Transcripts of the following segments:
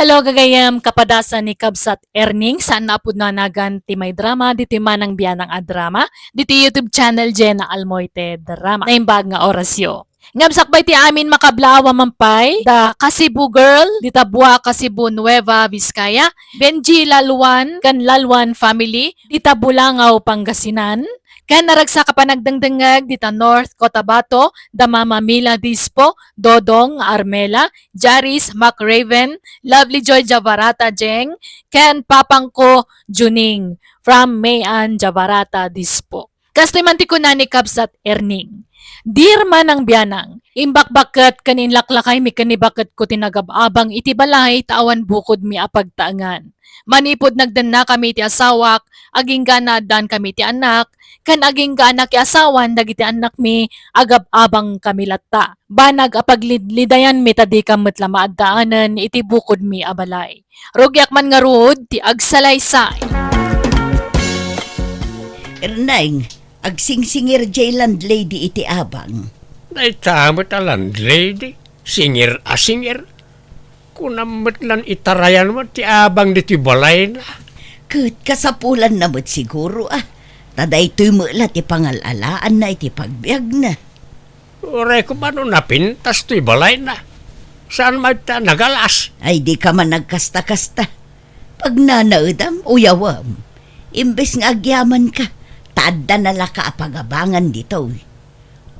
Halo gagayam kapadasan ni Kabsat Erning saan napud na nagan ti may drama diti manang biyanang a drama diti YouTube channel Jenna Almoite Drama naimbag nga orasyo. Ngabsakbay ti amin makablawa mampay da Kasibu Girl dita Bua Kasibu Nueva Vizcaya Benji Laluan kan Laluan family dita Bulangaw Pangasinan kan naragsa ka pa nagdangdangag dita North Cotabato, da Mama Mila Dispo, Dodong Armela, Jaris McRaven, Lovely Joy Javarata Jeng, ken Papangko Juning from Mayan Javarata Dispo. Kastoy manti ko na ni Kabsat Erning. Dear manang biyanang, imbakbaket kanin laklakay mi kanibaket ko tinagababang iti balay tawan bukod mi apagtaangan. Manipod nagdan na kami ti asawak, aging gana dan kami ti anak, kan aging gana ki asawan dagiti anak mi agab-abang kami latta. Banag apaglidlidayan mi tadi kamet lamaadaanan iti bukod mi abalay. Rugyak man nga ruod ti agsalaysay. Erneng, agsingsingir jay landlady iti abang. Ay tamot a landlady, singir a singir. Kunamot lan itarayan mo ti abang di ti balay na. Kat kasapulan namot siguro Taday tumula ti pangalalaan na iti pagbiag na. Uray ko ba no napintas ti balay na? Saan magta nagalas? Ay di ka man nagkasta-kasta. Pag nanaudam, uyawam. Imbes nga agyaman ka, taadda nala ka apagabangan dito.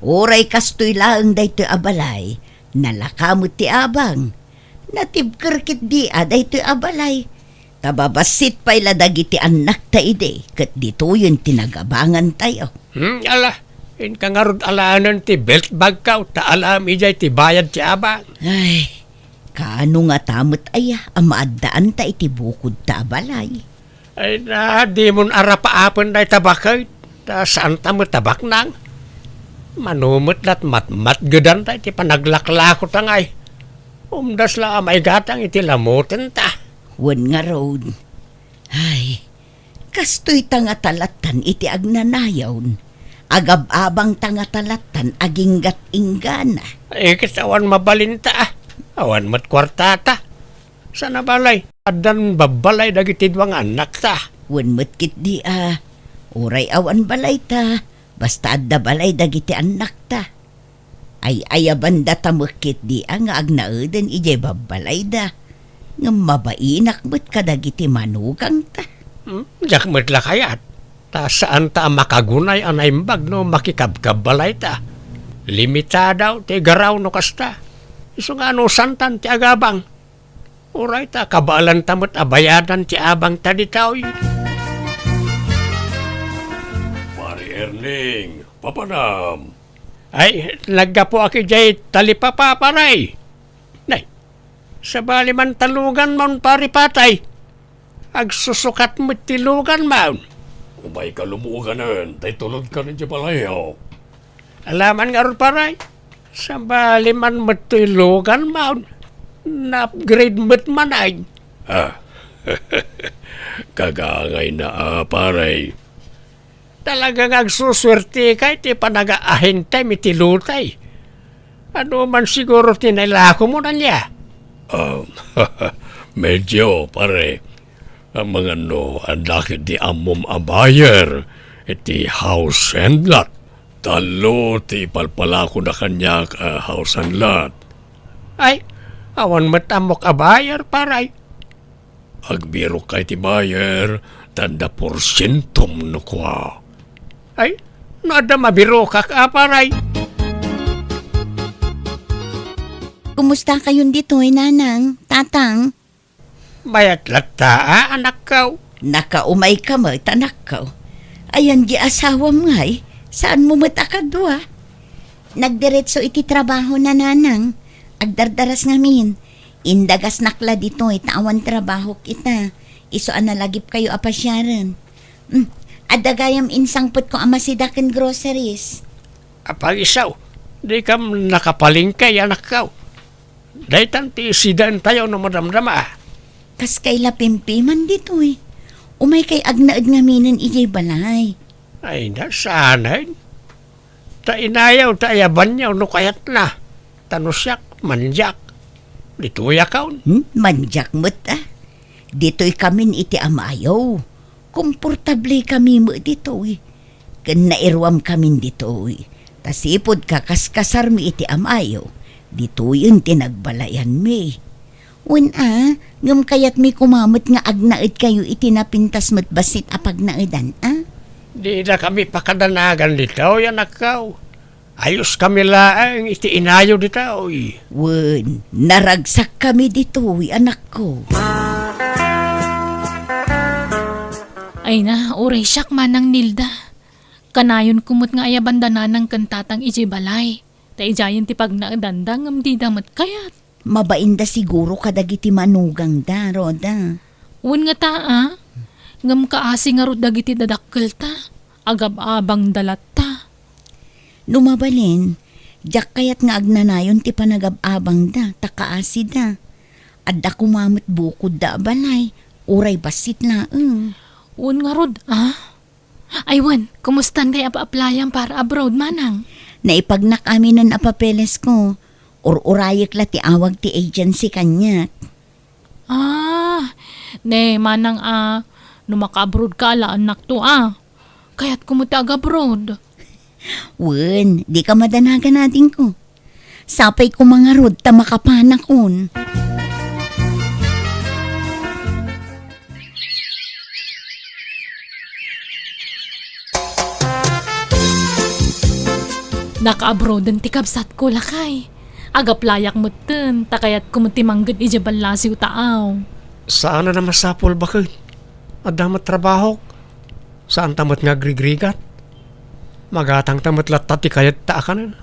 Uray kastoy laang dayto abalay, nalakamot ti abang. Natibkerkit di dayto abalay. Tababasit pa'y ladagiti anak ta ide, kat dito yun tinagabangan tayo. Ala, in kangarod alaanan ti belt bag ka, taalam ijay ti bayad ti abang. Ay, kaano nga tamot amaadaan ta iti bukod ta abalay. Ay na, di mon arapaapon na tabakay, ta saan ta mo tabak nang? Manumot lat matmat gadan ta iti panaglaklako tangay. Umdas la amay gatang iti lamutin ta. Wan nga road. Ay, kastoy tanga talatan iti agnanayawn. Agab-abang tanga talatan aginggat inggana. Ay kitawan mabalinta awan mat kwartata. Sana balay, adan babalay dagiti duwang anak ta. Wan matkit di Uray awan balay ta. Basta adda balay dagiti anak ta. Ay ayabanda tamukit di nga agnauden ijay babalay da. Nga mabainak mo't kadagiti manugang ta. Jak mo't lakayat. Ta saan ta makagunay anaimbag no makikabkabalay ta. Limitadaw ti garaw no kasta. Iso nga no santan ti agabang. Uray ta kabalan tamot abayadan ti abang taditaw. Pari Erning, papanam. Ay, naggapo aki jay talipapaparay. Nay, sa bali man talugan mon pari patay. Agsusukat mo tilugan man. Umay ka lumuganan, tay tulog ka na dyan palayaw. Alaman nga ron paray. Sa bali man matilugan man. Na-upgrade mo't man ay. Kagangay na paray. Talagang agsuswerte kay ti panag-ahintay mitilutay. Ano man siguro tinilako mo na niya? Medyo pare. Ang mga ang laki di amom abayer. Iti house and lot. Talo ti palpalako na kanya house and lot. Ay, awan matamok abayar paray. Agbiro kay ti bayer, tanda porsyentong no kwa. Ay, nada mabiro kak aparay. Kumusta kayong dito nanang, tatang? Bayat lata anak kaw. Nakaumay ka mo, tanak ka. Ayan gi asawa mo saan mo matakadwa? Nagdiretso iti trabaho na nanang. Agdardaras ngamin. Indagas nakla dito tawan trabaho kita. Iso analagip kayo apasyaran. Adagayam insangput ko amasidaken groceries. Apag isaw, di kam nakapalingkay anak kaw. Daytan ti sidan tayo na madamdama. Kas kay lapimpiman dito Umay kay agnaad ngaminan ijay balay. Ay nasanay. Ta inayaw ta ayaban niyaw no kayat na. Tanusyak, manjak. Dito akaw. Manjak mo't Dito'y kamin iti amayaw. Komportable kami mo dito'y. Kan nairwam kamin dito'y. Tasipod kakaskasar mi iti amayaw. Dito'y yung tinagbalayan mi. Ngam kayat mi kumamot nga agnaid kayo iti napintas mo't basit apag naidan, Di na kami pakadanagan dito, yan akaw. Ayos kami laang iti inayo dito. Naragsak kami dito'y, anak ko. Ay na, oray siyak manang Nilda. Kanayon kumot nga ayabandana ng kantatang iji balay. Ta ijayan ti pagnaadandang am di damat kayat. Mabainda siguro kadagiti manugang da, Roda. Un nga ta, ngam kaasi nga rod dagiti dadakkel ta. Agab-abang dalat ta. Lumabalin, jak kayat nga agnanayon ti panagab-abang da, takaasi da. Adda kumamot bukod da balay, uray basit na, Un nga rod, Aywan, kumustan kay apa-aplayan para abroad manang? Naipagnak amin ng apapeles ko, urayek la ti awag ti agency kanya. Ne, manang numaka-abroad ka ala anak to Kaya't kumutag abroad. Di ka madanagan natin ko. Sapay ko mga rod, ta makapanakon. Naka-abroad ang tikabsat ko lakay. Agaplayak mo ten, takayat kumutimanggad ijabal lasiw taaw. Saan na masapol bakit? Adamat trabaho. Saan tamat nga grigrigat? Magatang tamat latati kayat taakanan.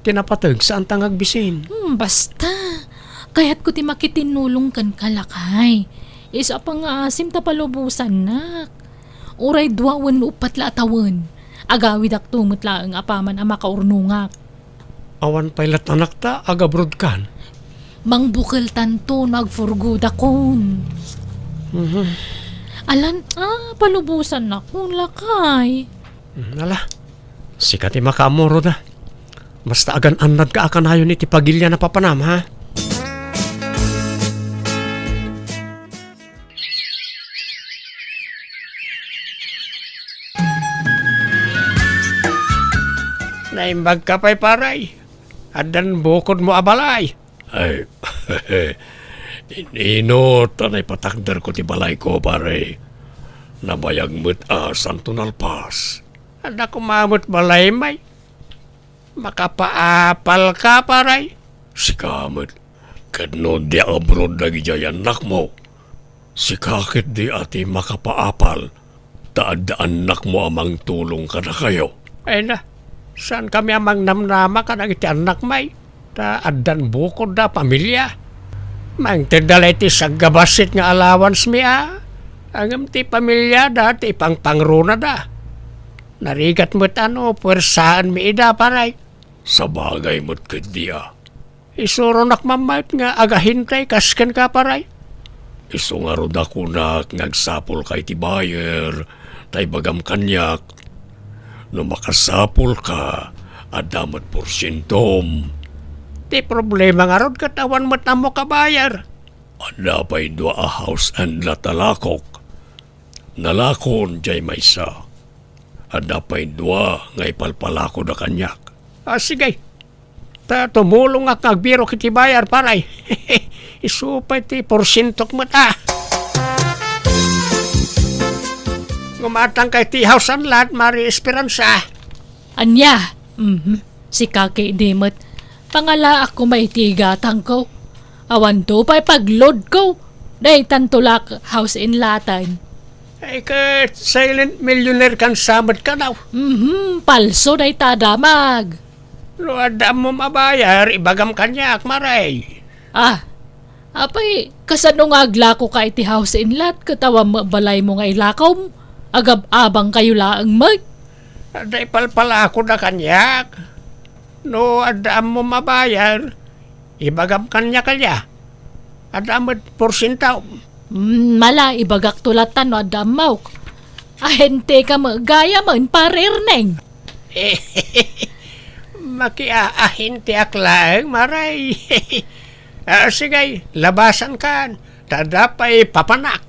Tinapatag saan tangag bisin. Basta. Kaya't ko ti makitinulong kan kalakay. Isa pa nga asim tapalubusan nak. Uray duwawan upat la atawan. Agawid ak tumot laang apaman ang makaurnungak. Awan pailat anak ta, agabrod kan. Mangbukal tanto nagfurgud akon. Alan, palubusan na kung lakay. Ala, sikat makamuro da. Basta agan anad ka akanayon iti pagilya na papanam, ha? Naimbag ka pa'y paray. Adan bukod mo abalay. Ay, inino, tanay patakder ko ti balay ko, pare. Nabayag mo't santo nalpas. Ada kumamot balay may. Makapaapal ka paray. Sikamot, kadno di abroad na gijayan nak mo. Sikakit di ati makapaapal. Taadaan nak mo amang tulong ka na kayo. Ay na, saan kami amang namnama ka ng iti anak may? Ta adan bukod da pamilya. Mang tindalay ti saggabasit nga allowance mi Angam ti pamilya da, ti pangpangruna da. Narigat mo't puwersaan mi ida paray. Sa bagay mo't kadya. Isuro nakmamayt nga agahintay kasken ka paray. Iso nga rod ako nagsapol kay ti bayer, tay bagam kanyak. No makasapol ka, adamat porsyentom. Ti problema nga rod katawan mo't na mo kabayar. Ada pa'y dua a house and latalakok. Nalakon jay maysa. Ada pa'y dua ngay palpalako da kanyak. Sige. Ta tumulong at nagbiro kiti bayar paray. Isupay ti porsyentok mo Gumatang kay ti house and lot, Mari Esperanza. Anya? Si Kaki Dimot. Pangala ako may tigatang ko. Awan to pa'y pagload ko. Day tantulak house in latan. Ay ka silent millionaire kan samad ka daw. Palso day tadamag. No adam mo mabayar, ibagam kanyak, Maray. Apay, kasano nga aglako ka iti house in lot, katawa balay mo nga ilakaw mo. Agab-abang kayo laang mag. Aday palpala ako na kanyak. No adam mo mabayar, ibagam kanya kalya. Adam at porsintaw. Mala, ibagak tulatan no adamaw. Ahente ka magaya man parirneng. Makiaahinti ak lang, Maray. Sige, labasan kan. Tadapay papanak.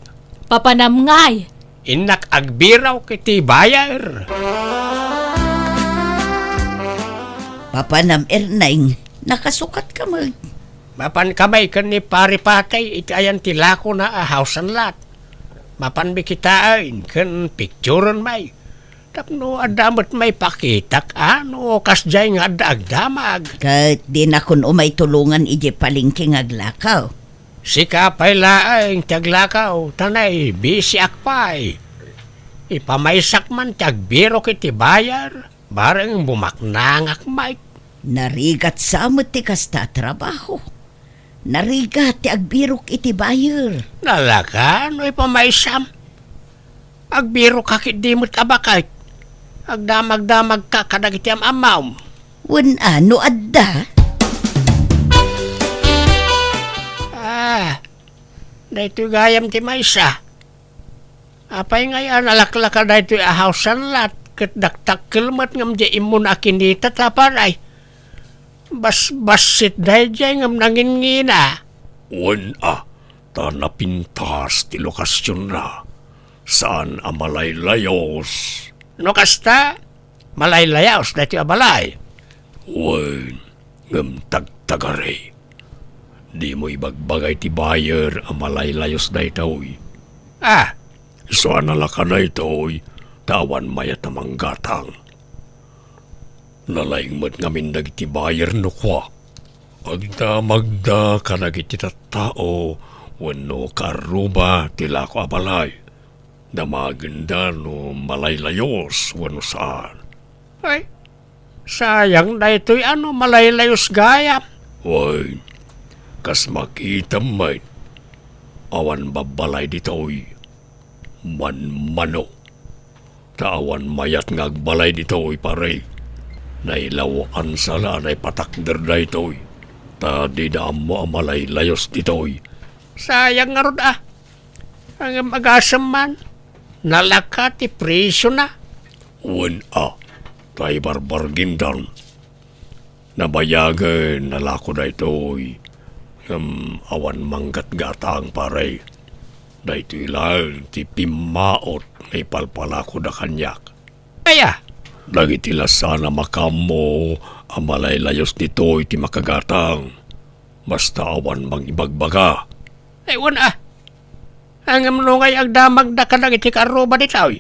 Papanamngay. Inak agbiraw kiti bayar. Papanam Erneng, nakasukat ka mag. Mapan kamay kan ni pari patay iti ayan tilako na hausan lat. Mapan bikitain kan picturean may. Tapno adamot may pakitak ano kasjay nga agdamag. Kat di na kun umay tulungan ije palingking aglakaw. Sika pay laeng taglakaw tanay bisi akpay. Ipamaysak man tagbiro kiti bayar. Bareng bumaknangak may. Narigat samot ti kasta trabaho. Narigat ti agbirok iti bayar. Nalaka no ipamaysam. Agbiro kakit di mo't abakay. Agdamag-damag ka kadagiti amaw. Wan ano adda? Dahito gayam ti maysa. Apay ngayon alaklaka dahito ahawsan lat. Kat daktak kilmat ngam di imun akinita taparay. Bas-basit dahil dyan ngam nangin-ngina. Wan tanapintas ti lokasyon na. Saan amalaylayos? No kasta, malaylayos dahito abalay. Wan, ngam tagtagare. Di mo ibagbagay ti bayer amalaylayos da ito'y. Saan alaka na ito'y tawan mayat na manggatang. Nalaing mat ngamin dagiti bayer no kwa. Magda kanagiti tattao wano karuba tila ko abalay. Damaganda no malaylayos wano saan. Ay, sayang dahito'y malaylayos gayam. Way, kas makita may awan babalay dito'y manmano. Tawan mayat ngagbalay dito'y pare. Nailawaan sala na patakder da ito'y. Ta di na mo amalay layos dito'y. Sayang nga rod Ang mag-asam man, nalaka ti presyo na. Wan tay barbargindan. Nabayagan nalako da ito'y. Awan manggat gatang pare. Da ito'y lang ti pimaot may palpalako da kanyak. Kaya, Dagiti sana makamo amalay layos dito'y ti makagatang. Basta awan mangibagbaga. ewan Ang amnungay agdamag da ka iti karuba dito'y.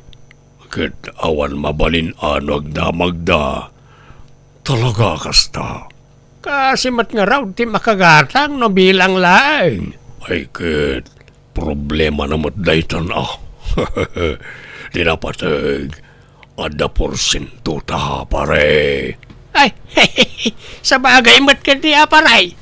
Ket awan mabalin agdamag da. Talaga kasta. Kasi mat nga raw ti makagatang no bilang laeng. Ay ket, problema na mo't daytan Di napatag. Ada porsyento ta pare. Ay, sa bagay mat ka di aparay.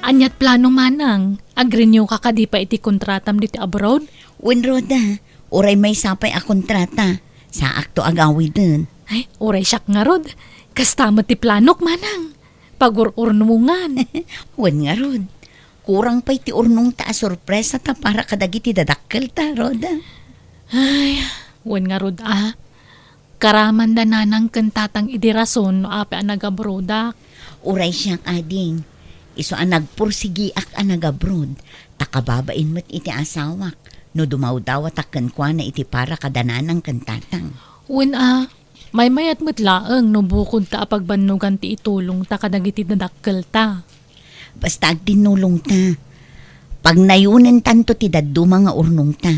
Anyat plano manang, agrenew ka kadi pa iti kontratam diti abroad? Wan roda, oray may sapay a kontrata. Sa akto agawid dun. Ay, oray siyak nga rod. Kastamat ti planok manang. Pagururnungan. Wan nga rod. Kurang pa'y ti urnong ta sorpresa ta para kadagiti dadakkel ta, roda. Ay, wan nga rod Karaman da nanang kantatang idirason no ape ang nagabrodak. Uray siyang ading. Iso ang nagpursigiak ang nagabrod. Takababain mo't iti asawak. No dumawdawa takkan kwa na iti para kadananang kantatang. Wan may mayat mo't laeng no bukod ta apagbanugan ti itulong ta kadagiti dadakkel ta. Basta agdinulong ta. Pag nayunan tanto ti daduma nga urnong ta.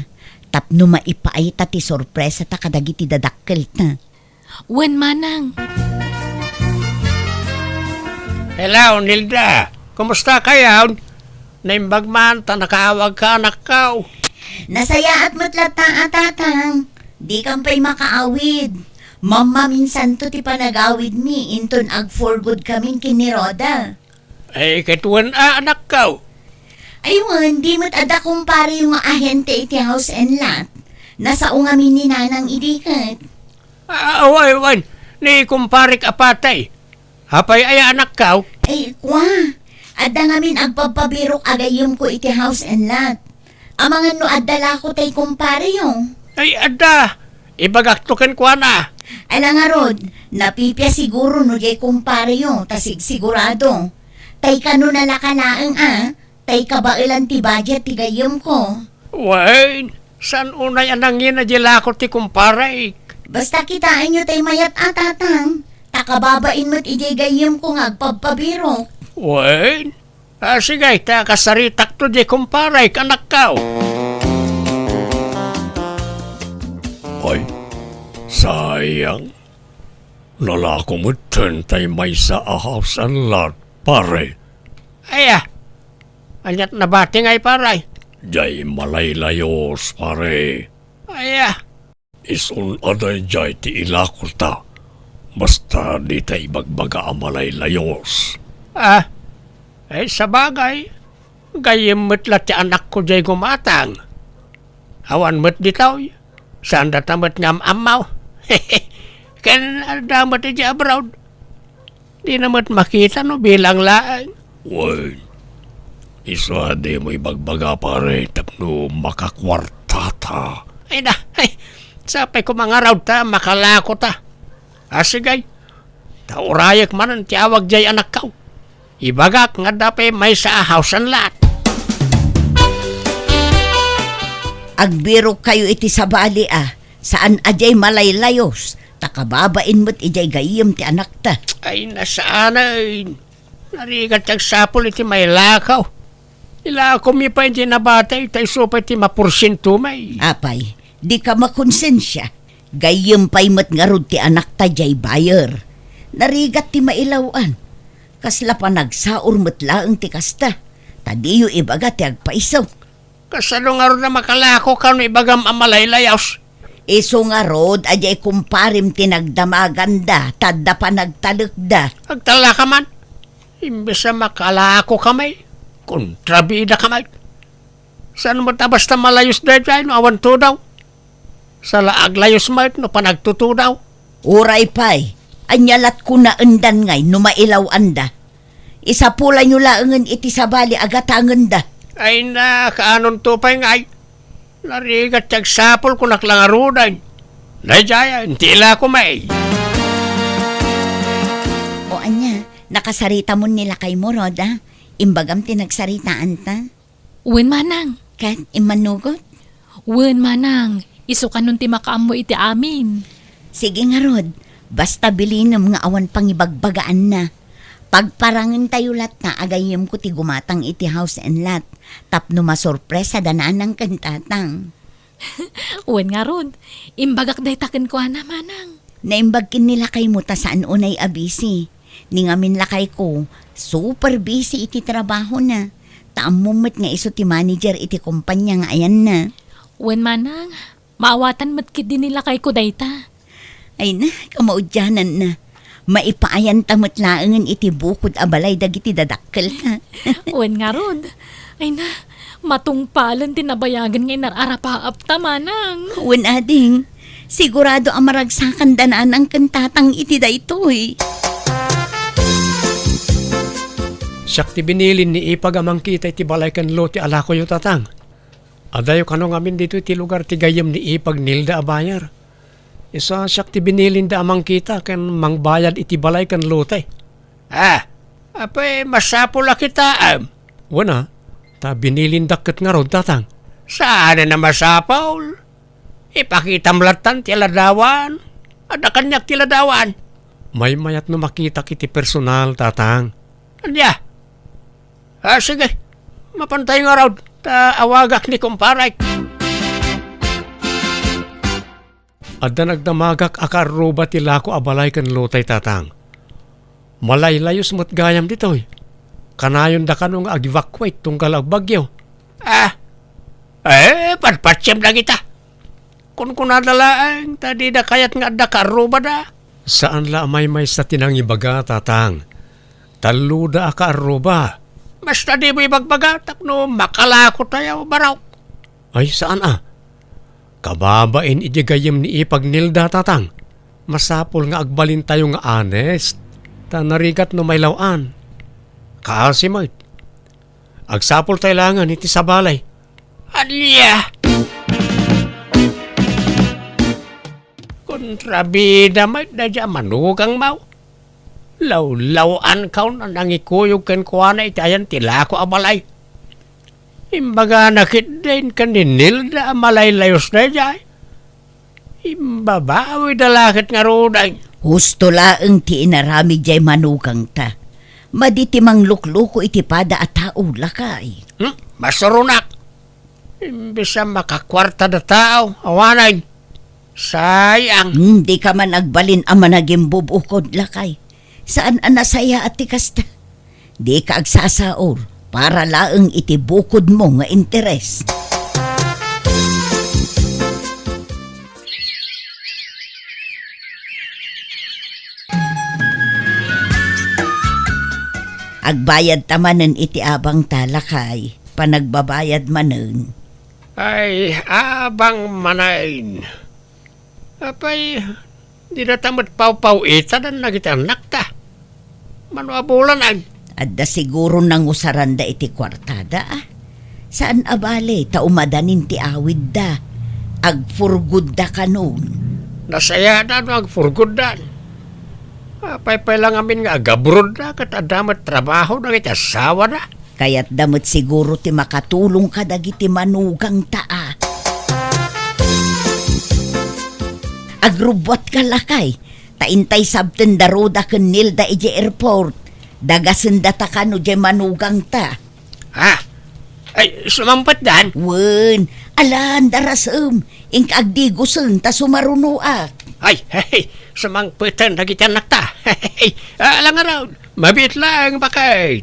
Tapno maipaay ta ti sorpresa ta kadagiti dadakkel ta. Wan manang. Hello, Nilda. Kumusta kayo? Naimbag man, ta nakahawag ka, nakaw. Nasaya at matlata atatang. Di kampay makaawid. Mama minsan to ti panagawid mi. Inton ag for good kaming kiniroda. Ay, katuan anak kaw. Aywan, di mo't ada kumpare yung ahente iti house and lot. Nasa ungamin ni nanang idikat. Awan, ni kumparik apatay. Hapay ay anak kaw. Ay, kwa. Ada ngamin agpapabirok agayom ko iti house and lot. Amangan no adala ko tay kumpare yung. Ay, ada! Ibagaktukan ko na. Ala nga rod, napipya siguro no jay kumpare yung, tasig sigurado. Tay kano nalakalaang tay kabailan ti budget ti gayam ko. Wait, saan unay anangin na ko ti kumparay? Basta kitaan nyo tay mayat atatang, takababain mo't ijay gayam ko ngagpapabiro. Wait, sige, kasaritak to di kumparay, kanak kao. Ay, sayang. Nalako mo tay may sa a house and lot, pare. Ay, anyat na bati ngay paray. Jay malaylayos, pare. Ay, Isun aday jay ti ilakol ta. Basta di tay bagbaga ang malaylayos. ay sa bagay. Gayim mo't ti anak ko jay gumatang. Awan mo't ditaw. Saan datamot ngam amaw? Kan damat di abroad. Di namat makita no bilang laang. Wait. Isa di mo ibagbaga pare tapno makakwartata. Ay na, sapay ko mga raw ta, makalako ta. Asigay, taurayak man ang tiyawag jay anak kaw. Ibagak nga dapay may sa house and lot. Agbiro kayo iti sabali saan ajay malaylayos, takababain mo't ijay gayam ti anak ta. Ay nasaan ay, narigat yung sapol iti may lakaw. Ilako mi pa hindi nabatay, tayo supay ti mapursinto may. Apay, di ka makonsensya, gayam pa'y mo't ngarod ti anak ta jay bayer. Narigat ti mailawan, kasla pa nagsaur mo't laang ti kasta, tadiyo ibaga ti agpaisaw. Kasano nga ron na makalako ka no ibagam amalaylayos. Iso nga rod, ajay kumparim tinagdamaganda, tadda pa nagtalagda. Agtala ka man. Imbes na makalako kamay. Kontrabida kamay. Saan mo ta basta malayos dahil no awan to daw. Sa laag layos mo no panagtuto daw. Uray pa'y, anyalat ko na endan ngay, numailaw anda. Isa pula nyo laangan iti sabali agatangan da. Ay na, kaanon to pa'y ngay. Narigat tiyag sapol ko naklangarudan. Dayjaya, tila ko may. O anya, nakasarita mo nila kay mo, Roda. Imbagam tinagsaritaan ta. Uwin manang. Kat, imanugot. Uwin manang. Iso ka nun ti makaam mo iti amin. Sige nga, Rod. Basta bilinam nga awan pangibagbagaan na. Pagparangin tayo lat na agayim ko ti gumatang iti house and lot. Tapno masorpresa danaan ng kantatang. Uwin nga ron. Imbagak day takin ko na manang. Naimbagkin nila kay mo ta saan unay abisi. Ni ngamin lakay ko, super busy iti trabaho na. Taamumot nga iso ti manager iti kumpanya nga ayan na. Uwin manang. Maawatan matkid din nila kay ko dayta. Ay na, kamaudyanan na. Maipaayan tamot laangan iti bukod abalay dagiti dadakkel ka. Uwin nga ron. Ay na, matungpalan tinabayagan ngay nararapaap ta manang. Uwan ading, sigurado ang maragsakan danaan ang kantatang iti daytoy. Siyak ti binilin ni ipag amang kita iti balay kan lo ti alako yung tatang. Adayo kanong amin dito iti lugar ti gayam ni ipag nilda abayar. Isa siyak ti binilin da amang kita kan mangbayad iti balay kan lutay. Apay masapula kita Wana, ta binilin dakit nga ron tatang. Saan na masapol? Ipakita mlatan ti ladawan. Ada kanyak ti ladawan. May mayat no makita kiti personal tatang. Anya? Sige, mapantay nga raw. Ta awagak ni kumparay. Adda nagdamagak akaruba ti lako abalay kan lutay tatang. Malaylayos mo't gayam ditoy. Kanayon da kanong ag-evacuate tunggal ag bagyo. Patpatsem na kita. Kung kunadalaan, tadi da kayat nga da karuba da. Saan la may sa tinang ibaga tatang? Talo da akaruba. Basta di mo ibagbaga, tapno makalako tayo baraw. Ay, saan Kababain ijigayim ni ipagnilda tatang. Masapol nga agbalin tayo nga honest. Ta narigat no may lawan. Kaasi mo. Agsapol tayo langan iti sa balay. Alya! Kontrabida may dadya manugang mau. Law-lawan kaw na nangikuyog kan kuha na itayan tila ko abalay. Imbaga nakit din kaninil da amalay layos na dyan. Imbabawi dalakit nga roday. Husto laeng ti inarami jay manugang ta. Maditimang lukluko iti pada at tao lakay. Masurunak. Imbis na makakwarta na tao, awanay. Sayang. Hindi ka man agbalin ama naging bubukod lakay. Saan anasaya at tikasta? Di ka agsasaor para laeng iti bukod mo nga interes. Agbayad tamanen iti abang talakay, panagbabayad manen. Ay, abang manain. Apay, di na tamat paw-paw ita na nagitanak ta. Manuabulan ay. Adda siguro nang usaranda iti kwartada ah. Saan abale, taumadanin ti awid da. Agfurgud da kanon. Nasaya na no agfurgudan. Apay lang amin nga agabrod na kat adamat trabaho na itasawa na. Kaya't damot siguro ti makatulong ka dagiti manugang taa. Agrubot ka lakay. Taintay sabten daroda ken nilda ije airport. Dagasen data kano je manugang ta. Ha? Ay, sumampat dan. Wen, alan darasem. Ing agdigusen ta sumarunuak. Ay, hey, sumangpitan na gitanak ta. Hey, alang araw, mabit lang bakay.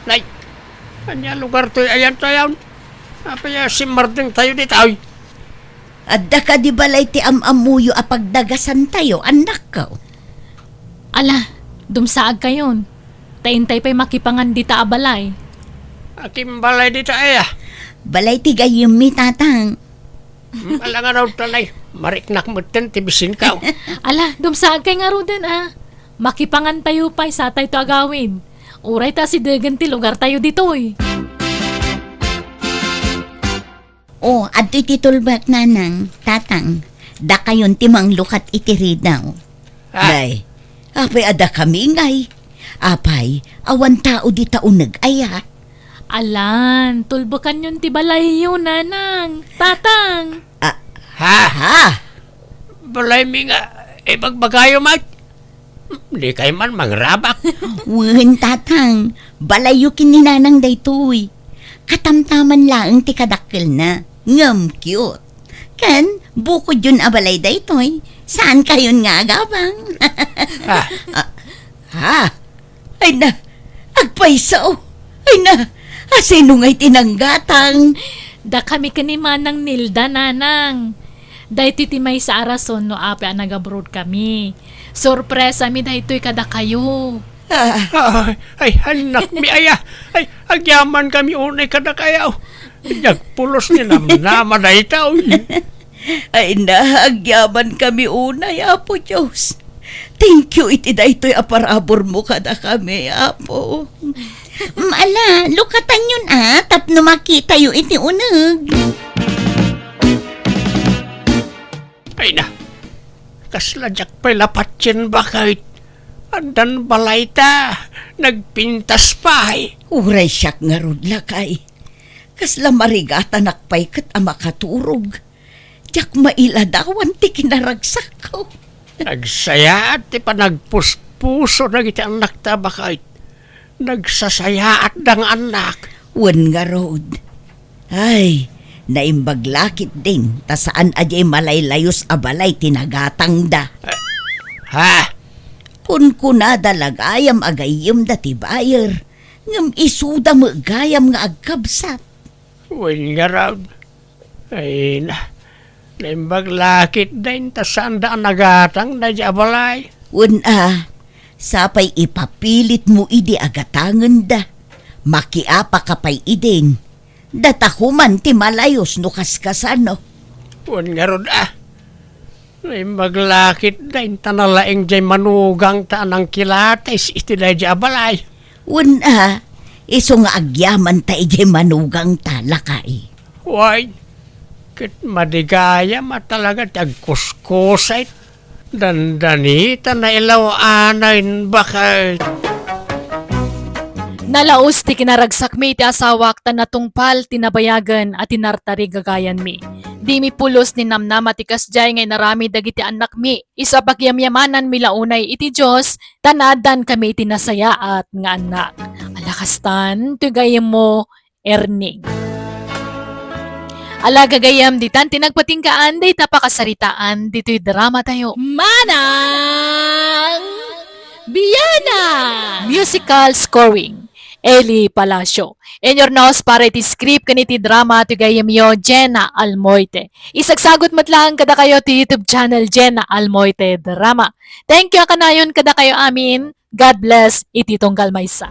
Nay, kanya lugar to'y ayan tayo. Apaya simardeng tayo dito. Ay, Adda ka di balay ti amamuyo apagdagasan tayo, anak ka. Ala, dumsaag kayon. Taintay pa'y makipangan di ta abalay. aking balay dito ay ah. Balay ti gayem mi tatang. Alang araw tanay, mariknak mo ten tibisin ka. Ala, dumsaag kay nga roden ah. Makipangan tayo pa'y sa tayo to agawin. Uray ta si Degan ti lugar tayo dito eh. O, adto'y titulbak nanang, tatang. Da kayon timang lukat iti daw. Ah. Day, apay ada kami ngay. Apay, awan tao di taunag aya. Alan, tulbukan yun ti balay yun, nanang. Tatang. Ha? Ha? Balay mi nga, bagbagayo mat. Di kayo man mangrabak. Wen tatang, balayo kininanang daytoy. Katamtaman laeng ti kadakkel na. Ngam cute. Kan, bukod yun abalay daytoy. Saan kayon nga agabang? Ha? Ha? Ay na, agpaisaw. Ay na, asino nga'y tinanggatang. Da kami kanimanang Nilda, nanang. Day titimay sa arason no ape ang nag-abroad kami. Sorpresa mi daytoy kada kayo. Ay, anak mi aya. Ay, agyaman kami unay kada kayaw. Nagpulos ni naman na itaw. Ay na, agyaman kami unay, Apo Diyos. Thank you, iti daytoy aparabor mo kada kami, Apo. Ala, lukatan yun tapno makita yu iti unag. Ay na, kasladyak pa'y lapatsin bakit. Andan balay ta, nagpintas pa ay. Uray siyak nga rudla kay. Kasla marigata nakpay kat amakaturog. Diyak mailadawan ti kinaragsak ko. Nagsaya at ipanagpuspuso na kita anak ta bakit. Nagsasaya at dang anak. Wen nga road. Ay, naimbaglakit din. Ta saan ajay malaylayos abalay tinagatang da. Ha? Kun kuna dalagayam agayim da ti bayer. Ngam isuda mo gayam nga agkabsat. Wen nga raw. Ay na. Naimbaglakit din ta saan da nagatang na jabalay. Wen sapay ipapilit mo idi agatangan da. Makiapa kapay idin. Datakuman ti malayos no kaskasano. Wen nga raw Ay maglakit dahin tanalaing jay manugang ta ng kilates iti day di abalay. Una, iso nga agyaman ta ije manugang talakay. Why? Kit madigaya matalaga tagkuskusay. Dandanita na ilaw anayin baka... Nalaos ti kinaragsak mi ti asawak tan natungpal tinabayagan at tinartari gagayan mi. Di mi pulos ni namnama ti kasjay ngay narami dagiti anak mi. Isa pagyamyamanan mi launay iti Diyos, tanadan kami tinasaya at nga anak. Alakastan, tugayem mo, Erning. Ala gagayam ditan tinagpatingkaan day tapakasaritaan dito'y drama tayo. Manang Biyana! Musical scoring. Eli Palacio. In your nose para iti script kaniti drama ti gayam yo Jenna Almoite. Isagsagot matlang kada kayo ti YouTube channel Jenna Almoite Drama. Thank you kanayon kada kayo amin. God bless iti tunggal maysa.